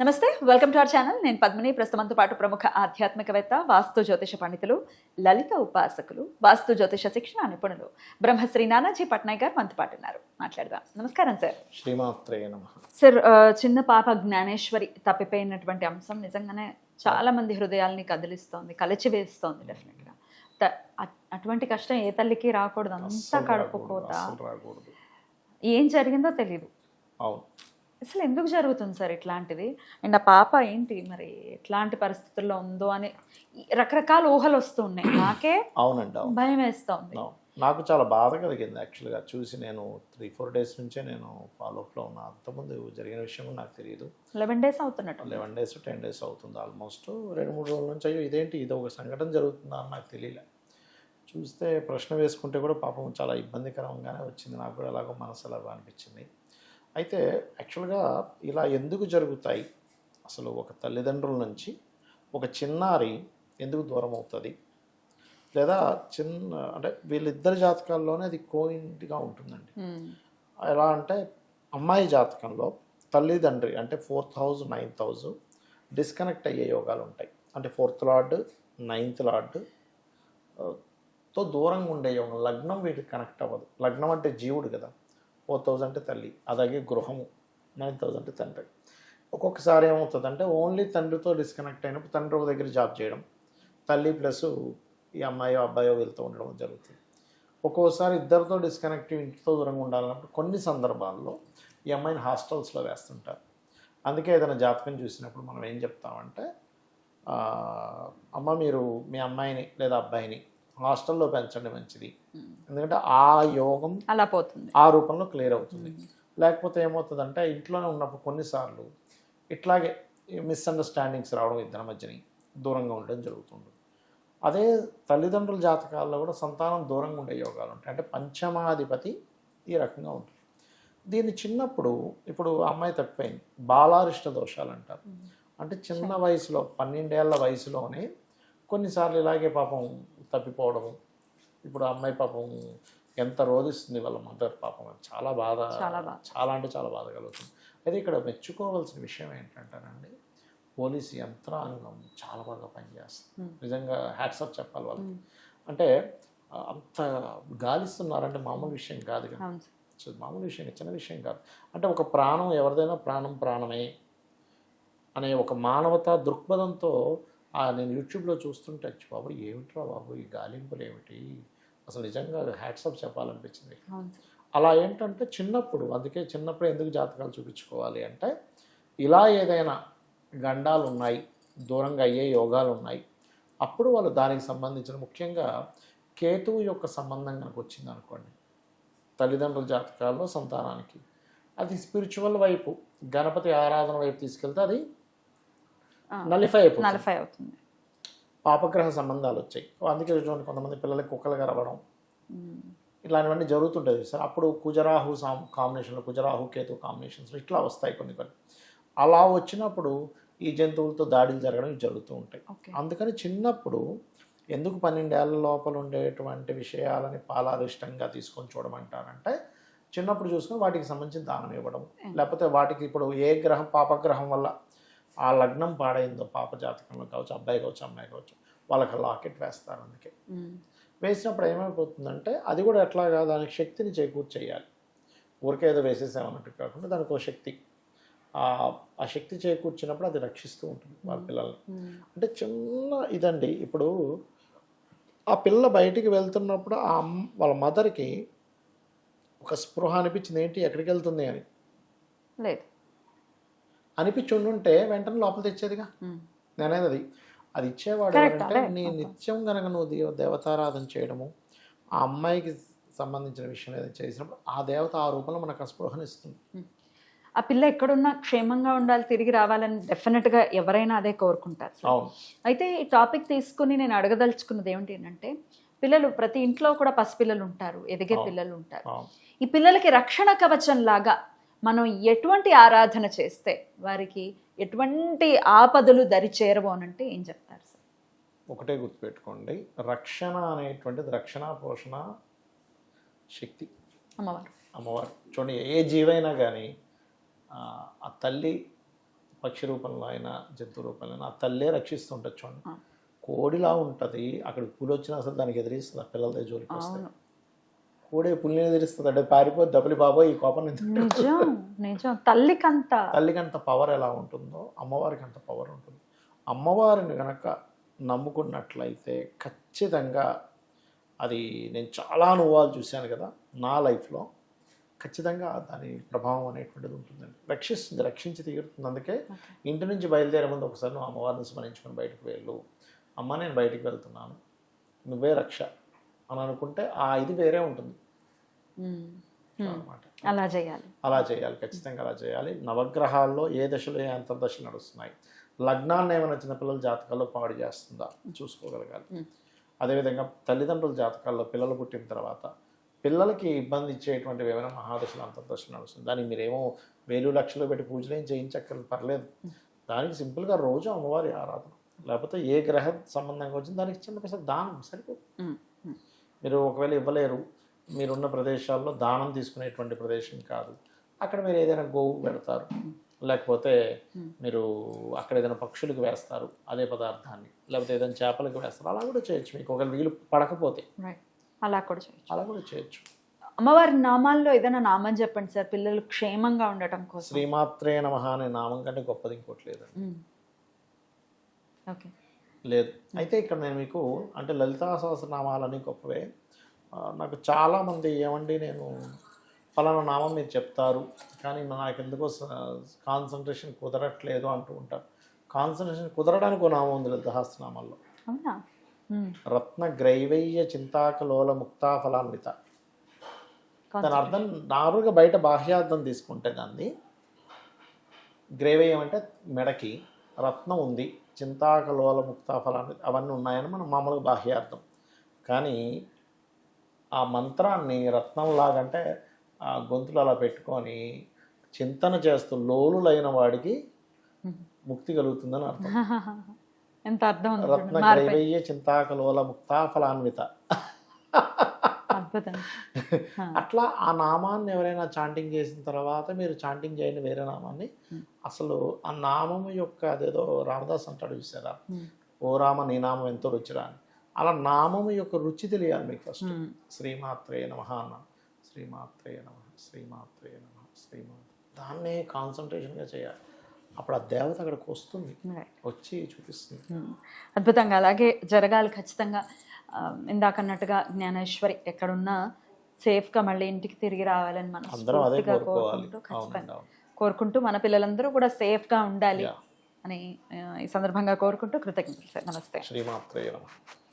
నమస్తే, welcome to our channel. నేను పద్మిని. ప్రస్తుతంతో పాటు ప్రముఖ ఆధ్యాత్మికవేత్త, వాస్తు జ్యోతిష పండితులు, లలిత ఉపాసకులు, వాస్తు జ్యోతిష శిక్షణ నిపుణులు బ్రహ్మశ్రీ నానాజీ పట్నాయక్ గారు మనతో పాటు ఉన్నారు. మాట్లాడదాం. నమస్కారం సార్. శ్రీమాత్రే నమః. సార్, చిన్న పాప జ్ఞానేశ్వరి తప్పిపోయినటువంటి అంశం నిజంగానే చాలా మంది హృదయాల్ని కదిలిస్తోంది, కలిచివేస్తోంది. డెఫినెట్గా అటువంటి కష్టం ఏ తల్లికి రాకూడదు. అంతా కడుపుకోత, ఏం జరిగిందో తెలీదు. అవును, అసలు ఎందుకు జరుగుతుంది సార్ ఇట్లాంటిది? అండ్ ఆ పాప ఏంటి మరి ఎట్లాంటి పరిస్థితుల్లో ఉందో అని రకరకాల ఊహలు వస్తూ ఉన్నాయి. నాకే అవునండి, భయం వేస్తోంది. నాకు చాలా బాధ కలిగింది యాక్చువల్గా చూసి. నేను 3-4 డేస్ నుంచే నేను ఫాలోఅప్లో ఉన్నా. అంతకుముందు జరిగిన విషయం నాకు తెలియదు. 11 days అవుతున్నట్టు. 11 days 10 days అవుతుంది ఆల్మోస్ట్. 2-3 రోజుల నుంచి అయ్యో ఇదేంటి, ఇది ఒక సంఘటన జరుగుతుందా అని నాకు తెలియలే. చూస్తే ప్రశ్న వేసుకుంటే కూడా పాపం చాలా ఇబ్బందికరంగానే వచ్చింది. నాకు కూడా ఎలాగో మనసు ఎలాగో అనిపించింది. అయితే యాక్చువల్గా ఇలా ఎందుకు జరుగుతాయి, అసలు ఒక తల్లిదండ్రుల నుంచి ఒక చిన్నారి ఎందుకు దూరం అవుతుంది, లేదా అంటే వీళ్ళిద్దరి జాతకాల్లోనే అది కోయింట్గా ఉంటుందండి. ఎలా అంటే అమ్మాయి జాతకంలో తల్లిదండ్రి అంటే 4th house 9th house disconnect అయ్యే యోగాలు ఉంటాయి. అంటే 4th lord 9th lord తో దూరంగా ఉండే యోగం. లగ్నం వీటికి కనెక్ట్ అవ్వదు. లగ్నం అంటే జీవుడు కదా, 4th house అంటే తల్లి, అలాగే గృహము 9th house అంటే తండ్రి. ఒక్కొక్కసారి ఏమవుతుందంటే ఓన్లీ తండ్రితో డిస్కనెక్ట్ అయినప్పుడు తండ్రి ఒక దగ్గర జాబ్ చేయడం, తల్లి ప్లస్ ఈ అమ్మాయో అబ్బాయో వెళ్తూ ఉండడం జరుగుతుంది. ఒక్కోసారి ఇద్దరితో డిస్కనెక్ట్, ఇంటితో దూరంగా ఉండాలన్నప్పుడు కొన్ని సందర్భాల్లో ఈ అమ్మాయిని హాస్టల్స్లో వేస్తుంటారు. అందుకే ఏదైనా జాతకం చూసినప్పుడు మనం ఏం చెప్తామంటే, అమ్మ మీరు మీ అమ్మాయిని లేదా అబ్బాయిని హాస్టల్లో పెంచండి మంచిది. ఎందుకంటే ఆ యోగం అలా పోతుంది, ఆ రూపంలో క్లియర్ అవుతుంది. లేకపోతే ఏమవుతుందంటే ఇంట్లోనే ఉన్నప్పుడు కొన్నిసార్లు ఇట్లాగే మిస్అండర్స్టాండింగ్స్ రావడం, ఇద్దరి మధ్యని దూరంగా ఉండడం జరుగుతుంది. అదే తల్లిదండ్రుల జాతకాల్లో కూడా సంతానం దూరంగా ఉండే యోగాలు ఉంటాయి. అంటే పంచమాధిపతి ఈ రకంగా ఉంటుంది. దీన్ని చిన్నప్పుడు, ఇప్పుడు అమ్మాయి తప్పిపోయింది, బాలారిష్ట దోషాలు అంటారు. అంటే చిన్న వయసులో 12 ఏళ్ల వయసులోనే కొన్నిసార్లు ఇలాగే పాపం తప్పిపోవడము. ఇప్పుడు అమ్మాయి పాపం ఎంత రోధిస్తుంది వాళ్ళ మదర్, పాపం చాలా బాధ, చాలా అంటే చాలా బాధ కలుగుతుంది. అయితే ఇక్కడ మెచ్చుకోవాల్సిన విషయం ఏంటంటారండి, పోలీసు యంత్రాంగం చాలా బాగా పనిచేస్తుంది. నిజంగా హ్యాట్సాప్ చెప్పాలి వాళ్ళకి. అంటే అంత గాలిస్తున్నారంటే మామూలు విషయం కాదు కదా, మామూలు విషయం, చిన్న విషయం కాదు. అంటే ఒక ప్రాణం, ఎవరిదైనా ప్రాణం ప్రాణమే అనే ఒక మానవతా దృక్పథంతో నేను యూట్యూబ్లో చూస్తుంటే బాబు ఏమిట్రా బాబు ఈ గాలింపులు ఏమిటి, అసలు నిజంగా హ్యాట్సాప్ చెప్పాలనిపించింది. అలా ఏంటంటే చిన్నప్పుడు, అందుకే చిన్నప్పుడు ఎందుకు జాతకాలు చూపించుకోవాలి అంటే, ఇలా ఏదైనా గండాలు ఉన్నాయి, దూరంగా అయ్యే యోగాలు ఉన్నాయి, అప్పుడు వాళ్ళు దానికి సంబంధించిన, ముఖ్యంగా కేతువు యొక్క సంబంధం కనుక వచ్చింది అనుకోండి తల్లిదండ్రుల జాతకాల్లో సంతానానికి, అది స్పిరిచువల్ వైపు, గణపతి ఆరాధన వైపు తీసుకెళ్తే అది నలిఫై అవుతుంది. పాపగ్రహ సంబంధాలు వచ్చాయి. అందుకే కొంతమంది పిల్లలకి కుక్కలుగా రావడం, ఇట్లాంటివన్నీ జరుగుతుంటుంది సార్. అప్పుడు కుజరాహు కాంబినేషన్లో, కుజరాహు కేతు కాంబినేషన్స్లో ఇట్లా వస్తాయి కొన్ని. అలా వచ్చినప్పుడు ఈ జంతువులతో దాడులు జరగడం జరుగుతూ ఉంటాయి. అందుకని చిన్నప్పుడు ఎందుకు 12 ఏళ్ల లోపల ఉండేటువంటి విషయాలని పాలారిష్టంగా తీసుకొని చూడమంటారంటే, చిన్నప్పుడు చూసుకొని వాటికి సంబంధించిన దానం ఇవ్వడం, లేకపోతే వాటికి ఇప్పుడు ఏ గ్రహం పాపగ్రహం వల్ల ఆ లగ్నం పాడైందో, పాప జాతకంలో కావచ్చు, అబ్బాయి కావచ్చు, అమ్మాయి కావచ్చు, వాళ్ళకి లాకెట్ వేస్తారు. అందుకే వేసినప్పుడు ఏమైపోతుందంటే అది కూడా ఎట్లాగా దానికి శక్తిని చేకూర్చేయాలి. ఊరికే ఏదో వేసేసామన్నట్టు కాకుండా దానికి ఒక శక్తి, ఆ శక్తి చేకూర్చినప్పుడు అది రక్షిస్తూ ఉంటుంది వాళ్ళ పిల్లల్ని. అంటే చిన్న ఇదండి. ఇప్పుడు ఆ పిల్ల బయటికి వెళ్తున్నప్పుడు వాళ్ళ మదర్కి ఒక స్పృహ అనిపించింది, ఏంటి ఎక్కడికి వెళ్తుంది అని లేదు అనిపించి ఉండుంటే వెంటనే లోపల తెచ్చేదిగా. నేనేది అది ఇచ్చేవాడు అంటే, నీ నిత్యం కనుక నువ్వు దేవతారాధన చేయడము, ఆ అమ్మాయికి సంబంధించిన విషయం ఏదైనా చేసినప్పుడు ఆ దేవత ఆ రూపంలో మనకు ఆ స్పృహనిస్తుంది. ఆ పిల్ల ఎక్కడున్నా క్షేమంగా ఉండాలి, తిరిగి రావాలని డెఫినెట్గా ఎవరైనా అదే కోరుకుంటారు. అయితే ఈ టాపిక్ తీసుకుని నేను అడగదలుచుకున్నది ఏమిటి అంటే, పిల్లలు ప్రతి ఇంట్లో కూడా పసిపిల్లలు ఉంటారు, ఎదిగే పిల్లలు ఉంటారు. ఈ పిల్లలకి రక్షణ కవచం లాగా మనం ఎటువంటి ఆరాధన చేస్తే వారికి ఎటువంటి ఆపదలు దరి చేరబోనంటే ఏం చెప్తారు సార్? ఒకటే గుర్తుపెట్టుకోండి, రక్షణ అనేటువంటిది, రక్షణ పోషణ శక్తి అమ్మవారు. చూడండి, ఏ జీవైనా కానీ ఆ తల్లి పక్షి రూపంలో అయినా జంతు రూపంలో అయినా ఆ తల్లే రక్షిస్తుంటుంది చూడండి. కోడిలా ఉంటుంది, అక్కడికి పులి వచ్చినా అసలు దానికి ఎదిరిస్తుంది, ఆ పిల్లల జోలికి వస్తాయి. అవును. కోడే పులిని ఎదిరిస్తుంది అంటే పారిపోయి దబలి బాబోయ్ ఈ కోపం నుంచి. నిజం నిజం. తల్లికంత తల్లికి అంత పవర్ ఎలా ఉంటుందో అమ్మవారికి అంత పవర్ ఉంటుంది. అమ్మవారిని కనుక నమ్ముకున్నట్లయితే ఖచ్చితంగా అది, నేను చాలా అనుభవాలు చూశాను కదా నా లైఫ్లో, ఖచ్చితంగా దాని ప్రభావం అనేటువంటిది ఉంటుందండి. రక్షించి తీరుతుంది. అందుకే ఇంటి నుంచి బయలుదేరే ముందు ఒకసారి నువ్వు అమ్మవారిని స్మరించుకొని బయటకు వెళ్ళు. అమ్మ నేను బయటికి వెళ్తున్నాను, నువ్వే రక్ష అని అనుకుంటే ఆ ఇది వేరే ఉంటుంది అన్నమాట. అలా చేయాలి, ఖచ్చితంగా అలా చేయాలి. నవగ్రహాల్లో ఏ దశలో ఏ అంతర్దశలు నడుస్తున్నాయి, లగ్నాన్ని ఏమైనా చిన్నపిల్లల జాతకాల్లో పాడు చేస్తుందా చూసుకోగలగాలి. అదేవిధంగా తల్లిదండ్రుల జాతకాల్లో పిల్లలు పుట్టిన తర్వాత పిల్లలకి ఇబ్బంది ఇచ్చేటువంటివి ఏమైనా మహాదశలు అంతర్దశలు నడుస్తుంది, దానికి మీరేమో 1000 లక్షలు పెట్టి పూజలు ఏం చేయించక్కర్లేదు, పర్లేదు. దానికి సింపుల్గా రోజు అమ్మవారి ఆరాధన, లేకపోతే ఏ గ్రహ సంబంధంగా వచ్చింది దానికి చిన్న పైసా దానం సరిపోతుంది. మీరు ఒకవేళ ఇవ్వలేరు, మీరున్న ప్రదేశాల్లో దానం తీసుకునేటువంటి ప్రదేశం కాదు, అక్కడ మీరు ఏదైనా గోవు పెడతారు, లేకపోతే మీరు అక్కడ ఏదైనా పక్షులకు వేస్తారు అదే పదార్థాన్ని, లేకపోతే ఏదైనా చేపలకు వేస్తారు, అలా కూడా చేయొచ్చు. మీకు ఒకవేళ వీలు పడకపోతే అలా కూడా చేయొచ్చు. అమ్మవారి నామాల్లో ఏదైనా నామం చెప్పండి సార్, పిల్లలు క్షేమంగా ఉండటం కోసం. శ్రీమాత్రే నమః అనే నామం కంటే గొప్పది ఇంకోటి లేదండి. ఓకే, లేదు. అయితే ఇక్కడ నేను మీకు అంటే లలితా సహస్రనామాలని గొప్పవే. నాకు చాలామంది ఏమండి నేను ఫలానా నామం మీరు చెప్తారు కానీ నాకు ఎందుకో కాన్సన్ట్రేషన్ కుదరట్లేదు అంటూ ఉంటారు. కాన్సన్ట్రేషన్ కుదరడానికి ఒక నామం ఉంది లలితా సహస్రనామాల్లో. అవునా? రత్న గ్రైవయ్య చింతాకలోల ముక్తాఫలాన్విత. దాని అర్థం నారుగా బయట బాహ్యార్థం తీసుకుంటే దాన్ని గ్రైవయ్యం అంటే మెడకి రత్నం ఉంది, చింతాకలోల ముక్తాఫలాన్విత అవన్నీ ఉన్నాయని మనం మామూలుగా బాహ్యార్థం. కానీ ఆ మంత్రాన్ని రత్నంలాగంటే ఆ గొంతులు అలా పెట్టుకొని చింతన చేస్తూ లోలులైన వాడికి ముక్తి కలుగుతుందని అర్థం. ఎంత అర్థం. రత్న గ్రైవయ్య చింతాకలోల ముక్తాఫలాన్విత. అట్లా ఆ నామాన్ని ఎవరైనా చాంటింగ్ చేసిన తర్వాత మీరు చాంటింగ్ చేయండి వేరే నామాన్ని. అసలు ఆ నామం యొక్క అదేదో రామదాస్ అంటాడు చూసారా, ఓ రామ నీ నామం ఎంతో రుచిరా అని. అలా నామం యొక్క రుచి తెలియాలి మీకు ఫస్ట్. శ్రీమాత్రే నమః అన్న, శ్రీమాత్రే నమః, శ్రీమాత్రే నమః, శ్రీమాత్రే, దాన్నే కాన్సన్ట్రేషన్గా చేయాలి. అప్పుడు ఆ దేవత అక్కడికి వస్తుంది, వచ్చి చూపిస్తుంది. అద్భుతంగా అలాగే జరగాలి ఖచ్చితంగా. ఇందాకన్నట్టుగా జ్ఞానేశ్వరి ఎక్కడున్నా సేఫ్గా మళ్ళీ ఇంటికి తిరిగి రావాలని మనం ఖచ్చితంగా కోరుకుంటూ మన పిల్లలందరూ కూడా సేఫ్గా ఉండాలి అని ఈ సందర్భంగా కోరుకుంటూ కృతజ్ఞతలు సార్. నమస్తే. శ్రీమాత్రే నమః.